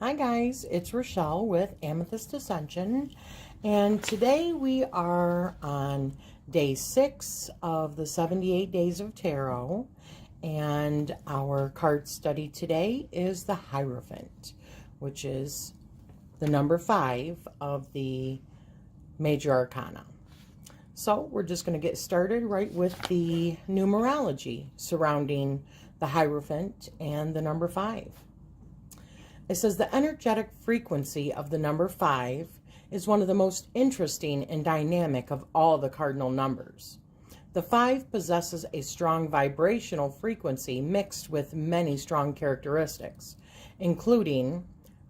Hi guys, it's Rachele with Amethyst Ascension, and today we are on day 6 of the 78 days of tarot, and our card study today is the Hierophant, which is the number 5 of the major arcana. So we're just going to get started right with the numerology surrounding the Hierophant and the number 5. It says the energetic frequency of the number 5 is one of the most interesting and dynamic of all the cardinal numbers. The 5 possesses a strong vibrational frequency mixed with many strong characteristics, including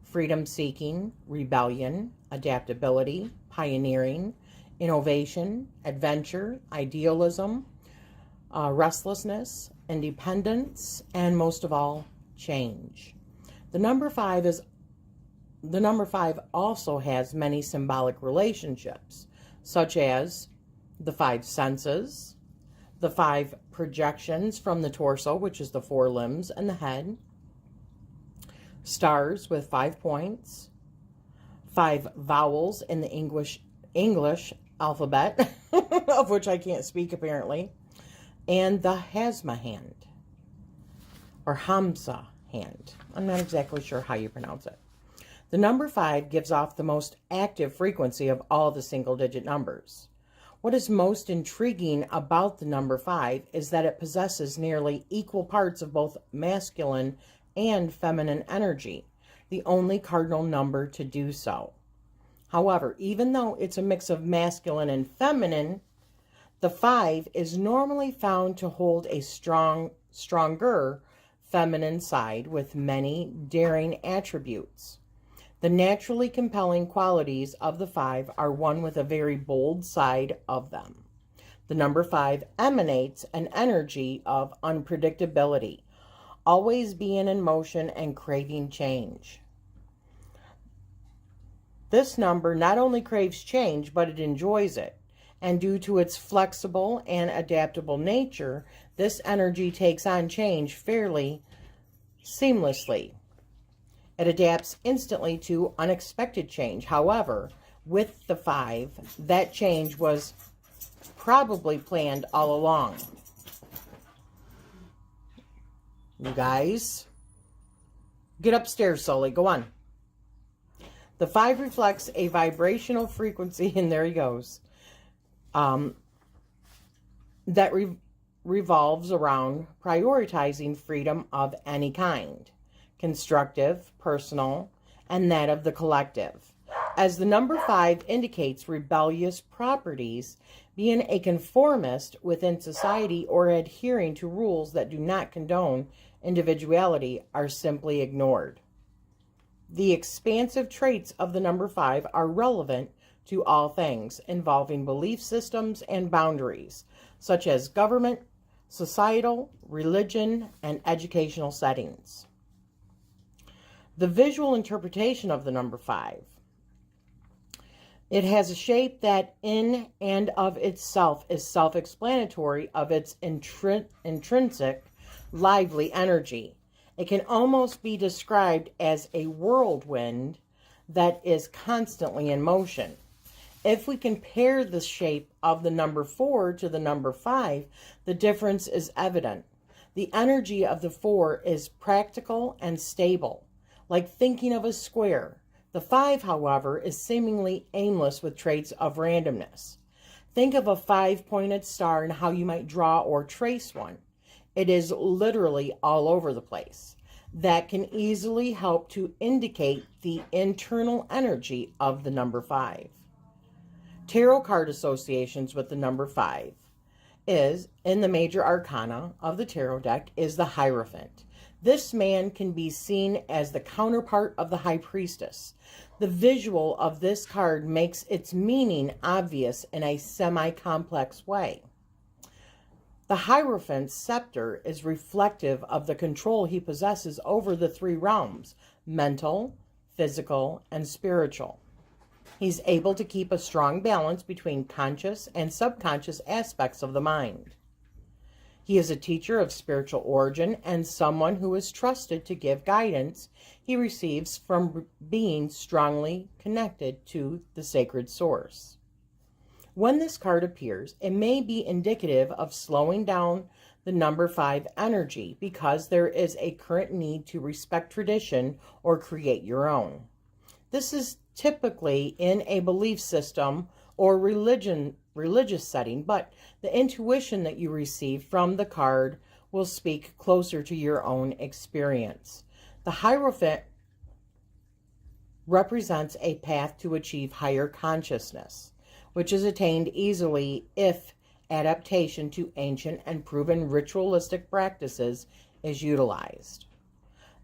freedom-seeking, rebellion, adaptability, pioneering, innovation, adventure, idealism, restlessness, independence, and most of all, change. The number 5 also has many symbolic relationships, such as the 5 senses, the 5 projections from the torso, which is the 4 limbs and the head, stars with 5 points, 5 vowels in the English alphabet, of which I can't speak apparently, and the Hasma hand, or Hamsa hand. I'm not exactly sure how you pronounce it. The number 5 gives off the most active frequency of all the single-digit numbers. What is most intriguing about the number 5 is that it possesses nearly equal parts of both masculine and feminine energy, the only cardinal number to do so. However, even though it's a mix of masculine and feminine, the 5 is normally found to hold a stronger feminine side with many daring attributes. The naturally compelling qualities of the 5 are one with a very bold side of them. The number 5 emanates an energy of unpredictability, always being in motion and craving change. This number not only craves change, but it enjoys it. And due to its flexible and adaptable nature, this energy takes on change fairly seamlessly. It adapts instantly to unexpected change. However, with the 5, that change was probably planned all along. You guys, get upstairs slowly. Go on. The 5 reflects a vibrational frequency, and there he goes, that revolves around prioritizing freedom of any kind, constructive, personal, and that of the collective. As the number 5 indicates rebellious properties, being a conformist within society or adhering to rules that do not condone individuality are simply ignored. The expansive traits of the number 5 are relevant to all things involving belief systems and boundaries, such as government, societal, religion, and educational settings. The visual interpretation of the number 5. It has a shape that in and of itself is self-explanatory of its intrinsic, lively energy. It can almost be described as a whirlwind that is constantly in motion. If we compare the shape of the number 4 to the number 5, the difference is evident. The energy of the 4 is practical and stable, like thinking of a square. The 5, however, is seemingly aimless with traits of randomness. Think of a 5-pointed star and how you might draw or trace one. It is literally all over the place. That can easily help to indicate the internal energy of the number 5. Tarot card associations with the number 5 is, in the major arcana of the tarot deck, is the Hierophant. This man can be seen as the counterpart of the High Priestess. The visual of this card makes its meaning obvious in a semi-complex way. The Hierophant's scepter is reflective of the control he possesses over the 3 realms, mental, physical, and spiritual. He's able to keep a strong balance between conscious and subconscious aspects of the mind. He is a teacher of spiritual origin and someone who is trusted to give guidance he receives from being strongly connected to the sacred source. When this card appears, it may be indicative of slowing down the number 5 energy because there is a current need to respect tradition or create your own. This is typically in a belief system or religious setting, but the intuition that you receive from the card will speak closer to your own experience. The Hierophant represents a path to achieve higher consciousness, which is attained easily if adaptation to ancient and proven ritualistic practices is utilized.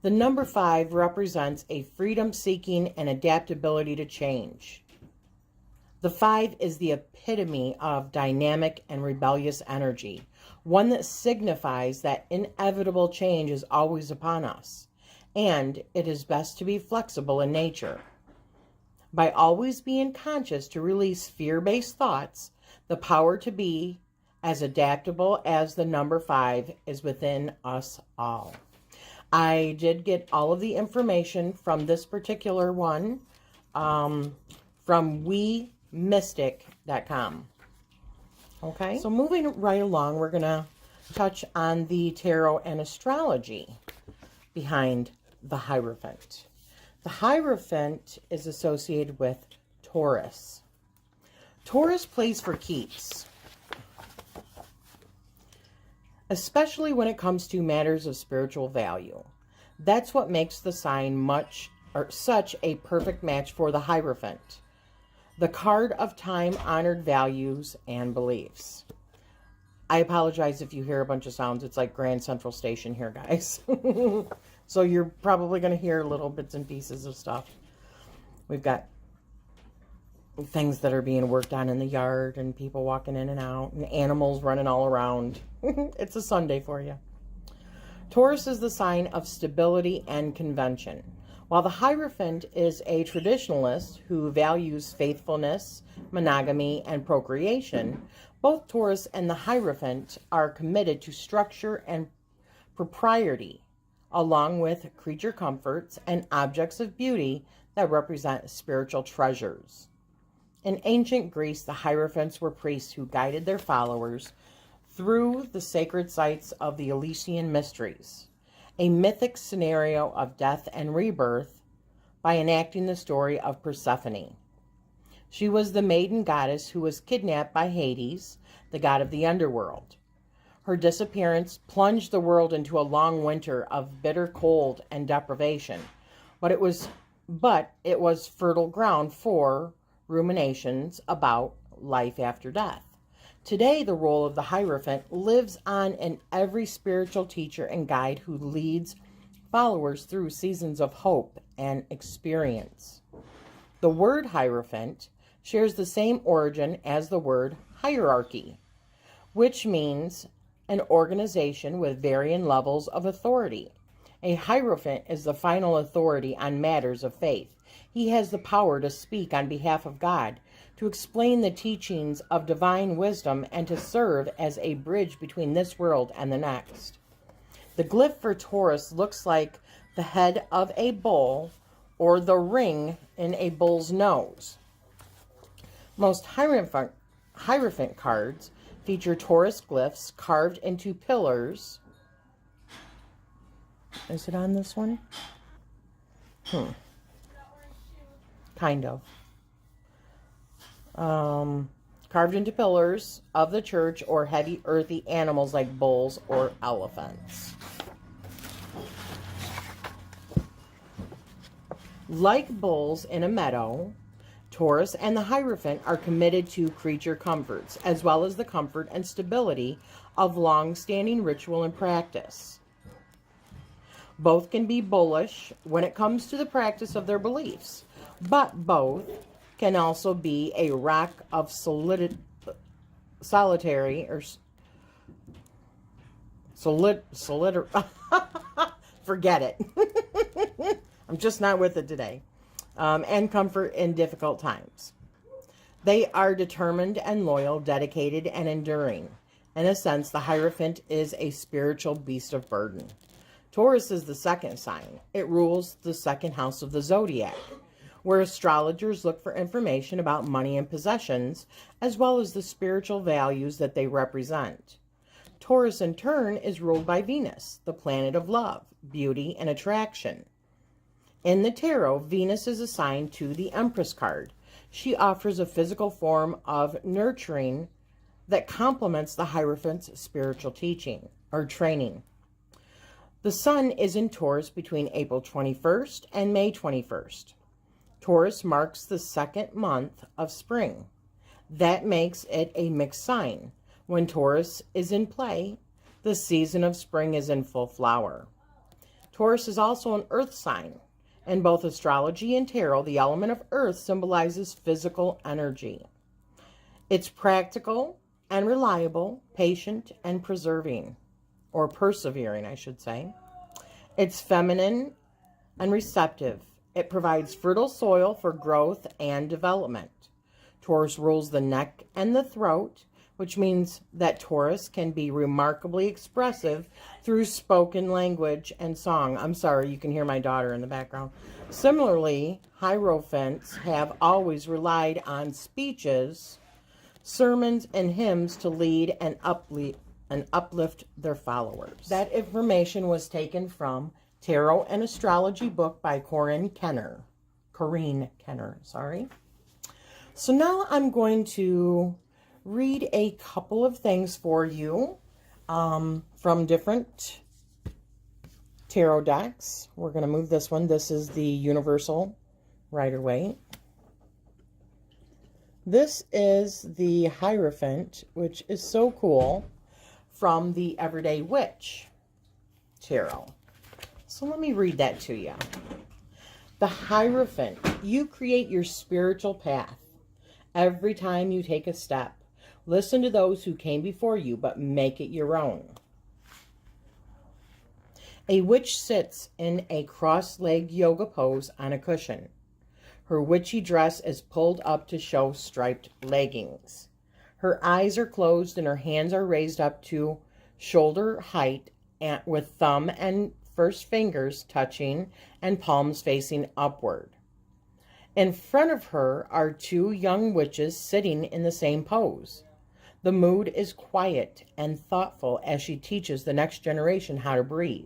The number 5 represents a freedom-seeking and adaptability to change. The 5 is the epitome of dynamic and rebellious energy, one that signifies that inevitable change is always upon us, and it is best to be flexible in nature. By always being conscious to release fear-based thoughts, the power to be as adaptable as the number 5 is within us all. I did get all of the information from this particular one from WeMystic.com. Okay, so moving right along, we're going to touch on the tarot and astrology behind the Hierophant. The Hierophant is associated with Taurus. Taurus plays for keeps, especially when it comes to matters of spiritual value. That's what makes the sign such a perfect match for the Hierophant, the card of time-honored values and beliefs. I apologize if you hear a bunch of sounds. It's like Grand Central Station here, guys. So you're probably going to hear little bits and pieces of stuff. We've got things that are being worked on in the yard and people walking in and out and animals running all around. It's a Sunday for you. Taurus is the sign of stability and convention. While the Hierophant is a traditionalist who values faithfulness, monogamy, and procreation, both Taurus and the Hierophant are committed to structure and propriety, along with creature comforts and objects of beauty that represent spiritual treasures. In ancient Greece, the Hierophants were priests who guided their followers through the sacred sites of the Elysian Mysteries, a mythic scenario of death and rebirth, by enacting the story of Persephone. She was the maiden goddess who was kidnapped by Hades, the god of the underworld. Her disappearance plunged the world into a long winter of bitter cold and deprivation, but it was fertile ground for ruminations about life after death. Today, the role of the Hierophant lives on in every spiritual teacher and guide who leads followers through seasons of hope and experience. The word Hierophant shares the same origin as the word hierarchy, which means an organization with varying levels of authority. A Hierophant is the final authority on matters of faith. He has the power to speak on behalf of God, to explain the teachings of divine wisdom, and to serve as a bridge between this world and the next. The glyph for Taurus looks like the head of a bull or the ring in a bull's nose. Most Hierophant cards feature Taurus glyphs carved into pillars. Is it on this one? Kind of. Carved into pillars of the church or heavy earthy animals like bulls or elephants. Like bulls in a meadow, Taurus and the Hierophant are committed to creature comforts, as well as the comfort and stability of long-standing ritual and practice. Both can be bullish when it comes to the practice of their beliefs, but both can also be a rock of solitary or forget it. I'm just not with it today. And comfort in difficult times. They are determined and loyal, dedicated and enduring. In a sense, the Hierophant is a spiritual beast of burden. Taurus is the second sign. It rules the second house of the zodiac, where astrologers look for information about money and possessions, as well as the spiritual values that they represent. Taurus, in turn, is ruled by Venus, the planet of love, beauty, and attraction. In the tarot, Venus is assigned to the Empress card. She offers a physical form of nurturing that complements the Hierophant's spiritual teaching or training. The Sun is in Taurus between April 21st and May 21st. Taurus marks the second month of spring. That makes it a mixed sign. When Taurus is in play, the season of spring is in full flower. Taurus is also an earth sign. In both astrology and tarot, the element of earth symbolizes physical energy. It's practical and reliable, patient and persevering, I should say. It's feminine and receptive. It provides fertile soil for growth and development. Taurus rules the neck and the throat, which means that Taurus can be remarkably expressive through spoken language and song. I'm sorry, you can hear my daughter in the background. Similarly, Hierophants have always relied on speeches, sermons, and hymns to lead and uplift their followers. That information was taken from Tarot and Astrology book by Corinne Kenner. So now I'm going to read a couple of things for you from different tarot decks. We're going to move this one. This is the Universal Rider-Waite. This is the Hierophant, which is so cool, from the Everyday Witch Tarot. So let me read that to you. The Hierophant, you create your spiritual path. Every time you take a step, listen to those who came before you, but make it your own. A witch sits in a cross-legged yoga pose on a cushion. Her witchy dress is pulled up to show striped leggings. Her eyes are closed and her hands are raised up to shoulder height and with thumb and first fingers touching and palms facing upward. In front of her are two young witches sitting in the same pose. The mood is quiet and thoughtful as she teaches the next generation how to breathe.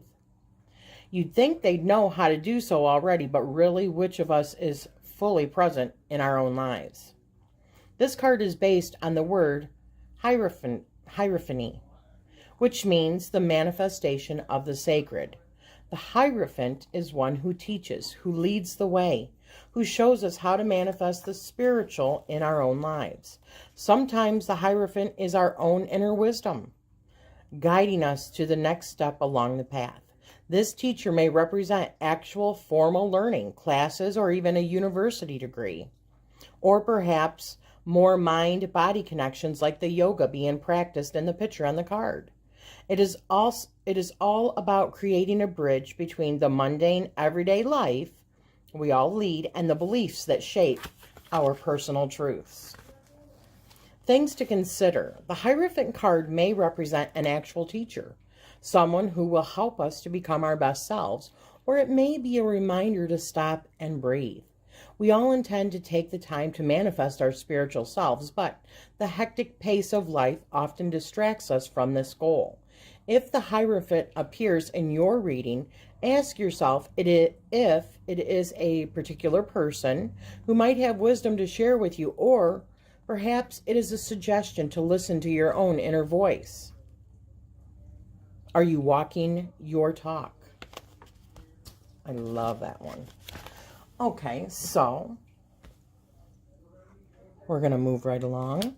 You'd think they'd know how to do so already, but really, which of us is fully present in our own lives? This card is based on the word hierophany, which means the manifestation of the sacred. The Hierophant is one who teaches, who leads the way, who shows us how to manifest the spiritual in our own lives. Sometimes the Hierophant is our own inner wisdom, guiding us to the next step along the path. This teacher may represent actual formal learning, classes, or even a university degree, or perhaps more mind-body connections like the yoga being practiced in the picture on the card. It is all about creating a bridge between the mundane, everyday life we all lead and the beliefs that shape our personal truths. Things to consider. The Hierophant card may represent an actual teacher, someone who will help us to become our best selves, or it may be a reminder to stop and breathe. We all intend to take the time to manifest our spiritual selves, but the hectic pace of life often distracts us from this goal. If the Hierophant appears in your reading, ask yourself if it is a particular person who might have wisdom to share with you, or perhaps it is a suggestion to listen to your own inner voice. Are you walking your talk? I love that one. Okay, so we're going to move right along.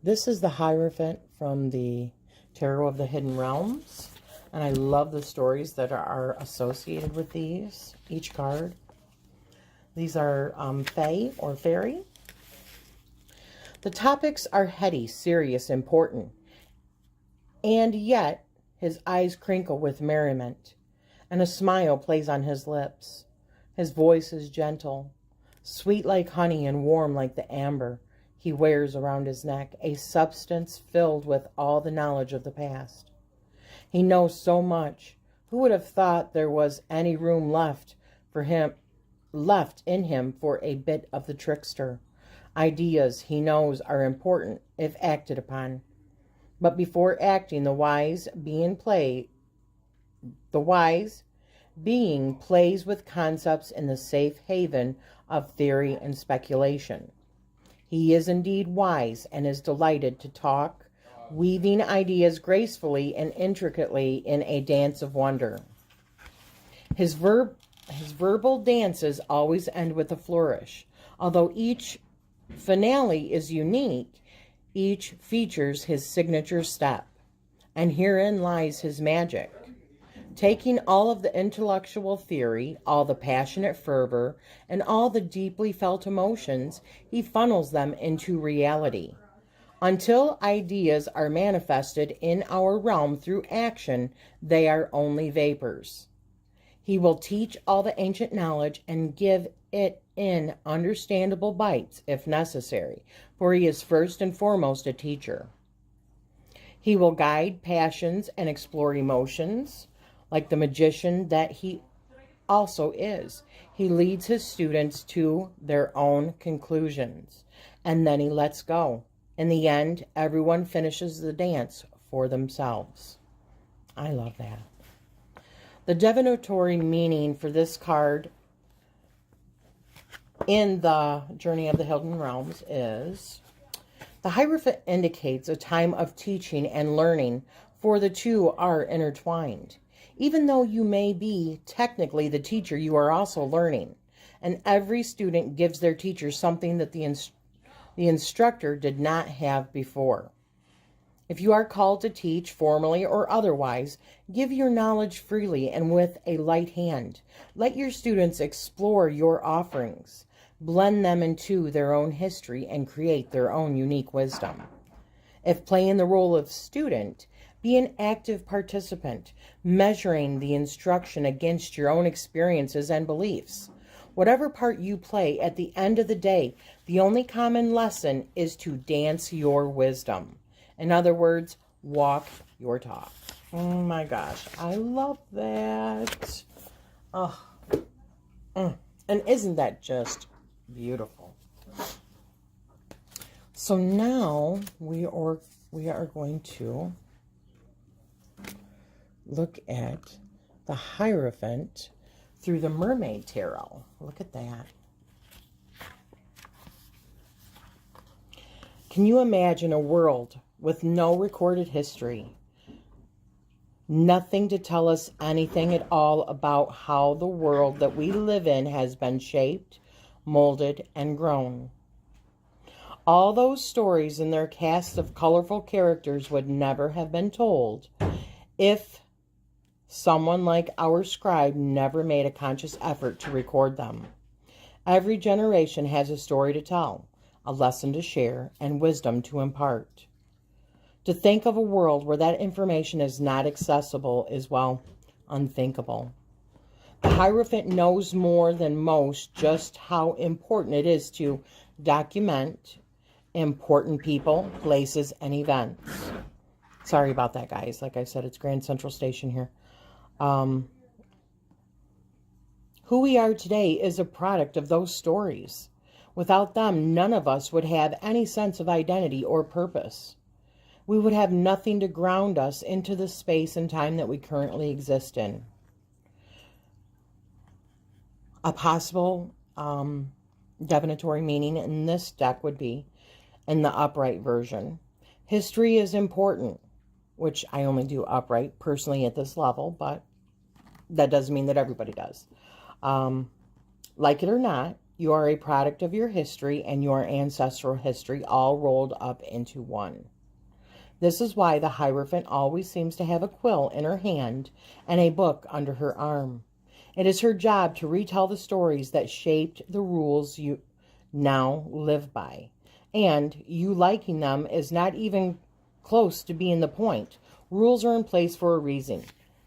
This is the Hierophant from the Tarot of the Hidden Realms. And I love the stories that are associated with each card. These are Fae or Fairy. The topics are heady, serious, important. And yet, his eyes crinkle with merriment, and a smile plays on his lips. His voice is gentle, sweet like honey and warm like the amber. he wears around his neck, a substance filled with all the knowledge of the past. He knows so much. Who would have thought there was any room left in him for a bit of the trickster? Ideas, he knows, are important if acted upon. But before acting, the wise being plays with concepts in the safe haven of theory and speculation. He is indeed wise and is delighted to talk, weaving ideas gracefully and intricately in a dance of wonder. His verbal dances always end with a flourish. Although each finale is unique, each features his signature step, and herein lies his magic. Taking all of the intellectual theory, all the passionate fervor, and all the deeply felt emotions, he funnels them into reality. Until ideas are manifested in our realm through action, they are only vapors. He will teach all the ancient knowledge and give it in understandable bites if necessary, for he is first and foremost a teacher. He will guide passions and explore emotions, like the magician that he also is. He leads his students to their own conclusions, and then he lets go. In the end, everyone finishes the dance for themselves. I love that. The divinatory meaning for this card in the Journey of the Hidden Realms is: the Hierophant indicates a time of teaching and learning, for the two are intertwined. Even though you may be technically the teacher, you are also learning. And every student gives their teacher something that the instructor did not have before. If you are called to teach, formally or otherwise, give your knowledge freely and with a light hand. Let your students explore your offerings, blend them into their own history, and create their own unique wisdom. If playing the role of student, be an active participant, measuring the instruction against your own experiences and beliefs. Whatever part you play, at the end of the day, the only common lesson is to dance your wisdom. In other words, walk your talk. Oh my gosh, I love that. Oh, and isn't that just beautiful? So now we are going to look at the Hierophant through the Mermaid Tarot. Look at that. Can you imagine a world with no recorded history? Nothing to tell us anything at all about how the world that we live in has been shaped, molded, and grown. All those stories and their cast of colorful characters would never have been told if someone like our scribe never made a conscious effort to record them. Every generation has a story to tell, a lesson to share, and wisdom to impart. To think of a world where that information is not accessible is, well, unthinkable. The Hierophant knows more than most just how important it is to document important people, places, and events. Sorry about that, guys. Like I said, it's Grand Central Station here. Who we are today is a product of those stories. Without them, none of us would have any sense of identity or purpose. We would have nothing to ground us into the space and time that we currently exist in. A possible divinatory meaning in this deck would be, in the upright version, history is important, which I only do upright personally at this level, but that doesn't mean that everybody does. Like it or not, you are a product of your history and your ancestral history all rolled up into one. This is why the Hierophant always seems to have a quill in her hand and a book under her arm. It is her job to retell the stories that shaped the rules you now live by. And you liking them is not even close to being the point. Rules are in place for a reason.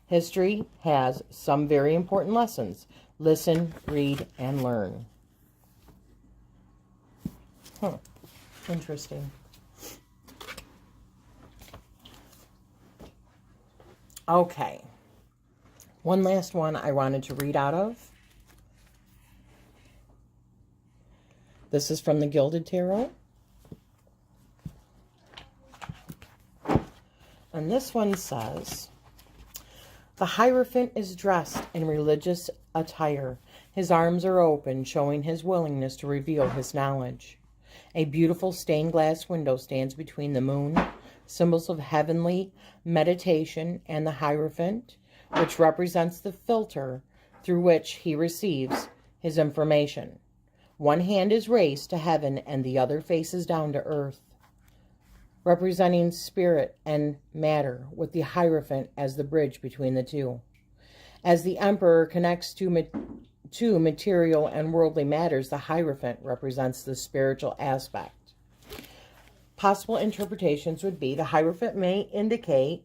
History has some very important lessons. Listen, read, and learn. Interesting. Okay. One last one I wanted to read out of. This is from the Gilded Tarot. And this one says, the Hierophant is dressed in religious attire. His arms are open, showing his willingness to reveal his knowledge. A beautiful stained glass window stands between the moon, symbols of heavenly meditation, and the Hierophant, which represents the filter through which he receives his information. One hand is raised to heaven and the other faces down to earth, representing spirit and matter, with the Hierophant as the bridge between the two. As the Emperor connects to material and worldly matters, the Hierophant represents the spiritual aspect. Possible interpretations would be the Hierophant may indicate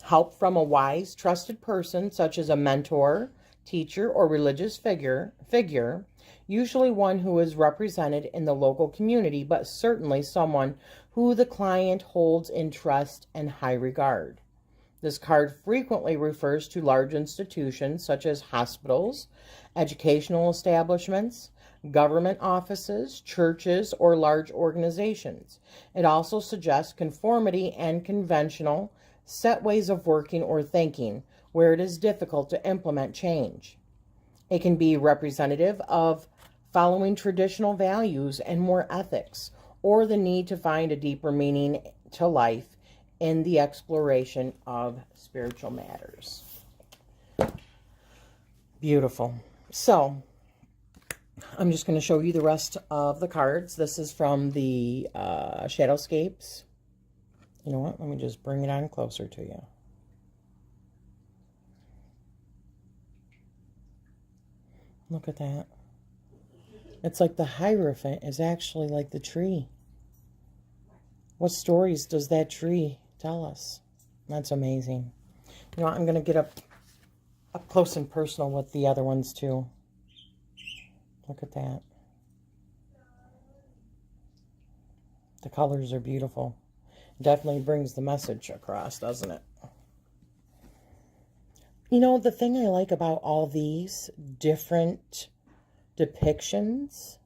help from a wise, trusted person, such as a mentor, teacher, or religious figure, usually one who is represented in the local community, but certainly someone who the client holds in trust and high regard. This card frequently refers to large institutions such as hospitals, educational establishments, government offices, churches, or large organizations. It also suggests conformity and conventional, set ways of working or thinking, where it is difficult to implement change. It can be representative of following traditional values and more ethics, or the need to find a deeper meaning to life in the exploration of spiritual matters. Beautiful. So, I'm just going to show you the rest of the cards. This is from the Shadowscapes. You know what? Let me just bring it on closer to you. Look at that. It's like the Hierophant is actually like the tree. What stories does that tree tell us? That's amazing. You know what? I'm going to get up close and personal with the other ones too. Look at that. The colors are beautiful. Definitely brings the message across, doesn't it? You know, the thing I like about all these different depictions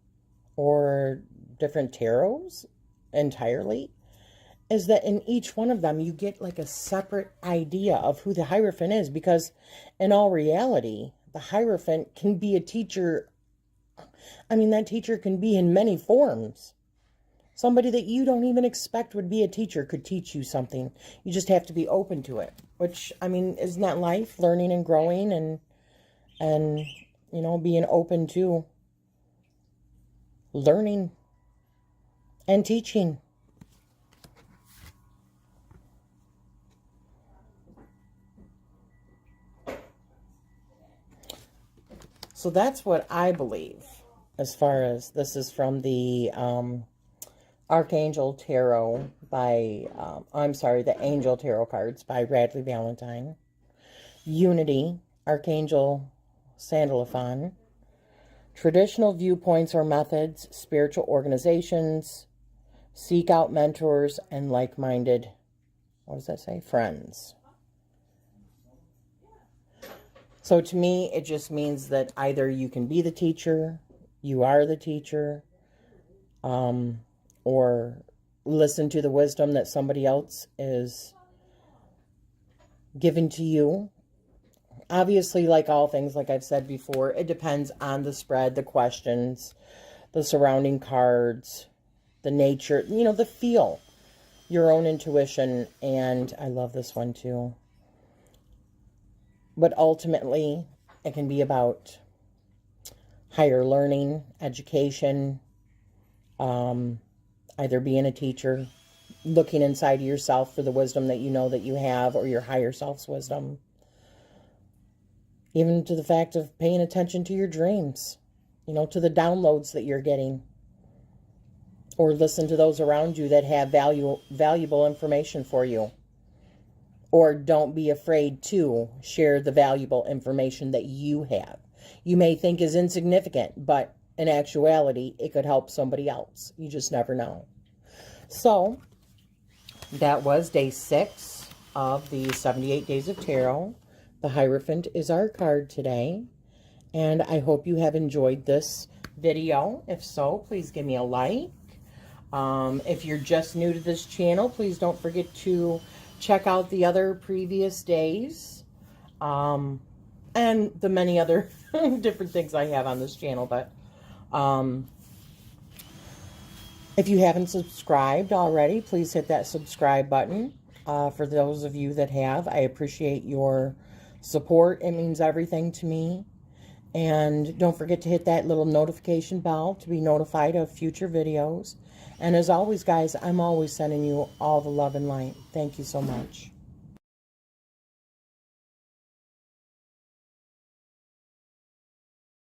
or different tarots entirely is that in each one of them you get like a separate idea of who the Hierophant is, because in all reality, the Hierophant can be a teacher. I mean, that teacher can be in many forms. Somebody that you don't even expect would be a teacher could teach you something. You just have to be open to it. Which, I mean, isn't that life? Learning and growing and you know, being open to learning and teaching. So that's what I believe as far as this is from the Archangel Tarot by, the Angel Tarot cards by Radley Valentine. Unity, Archangel Sandalphon. Traditional viewpoints or methods, spiritual organizations, seek out mentors and like-minded, what does that say? Friends. So to me, it just means that either you can be the teacher, you are the teacher, or listen to the wisdom that somebody else is giving to you. Obviously, like all things, like I've said before, it depends on the spread, the questions, the surrounding cards, the nature, you know, the feel, your own intuition, and I love this one too. But ultimately, it can be about higher learning, education, either being a teacher, looking inside of yourself for the wisdom that you know that you have, or your higher self's wisdom. Even to the fact of paying attention to your dreams, you know, to the downloads that you're getting. Or listen to those around you that have valuable information for you. Or don't be afraid to share the valuable information that you have. You may think is insignificant, but in actuality, it could help somebody else. You just never know. So, that was day 6 of the 78 Days of Tarot. The Hierophant is our card today. And I hope you have enjoyed this video. If so, please give me a like. If you're just new to this channel, please don't forget to check out the other previous days. And the many other different things I have on this channel. But if you haven't subscribed already, please hit that subscribe button. For those of you that have, I appreciate your support. It means everything to me. And don't forget to hit that little notification bell to be notified of future videos. And as always, guys, I'm always sending you all the love and light. Thank you so much.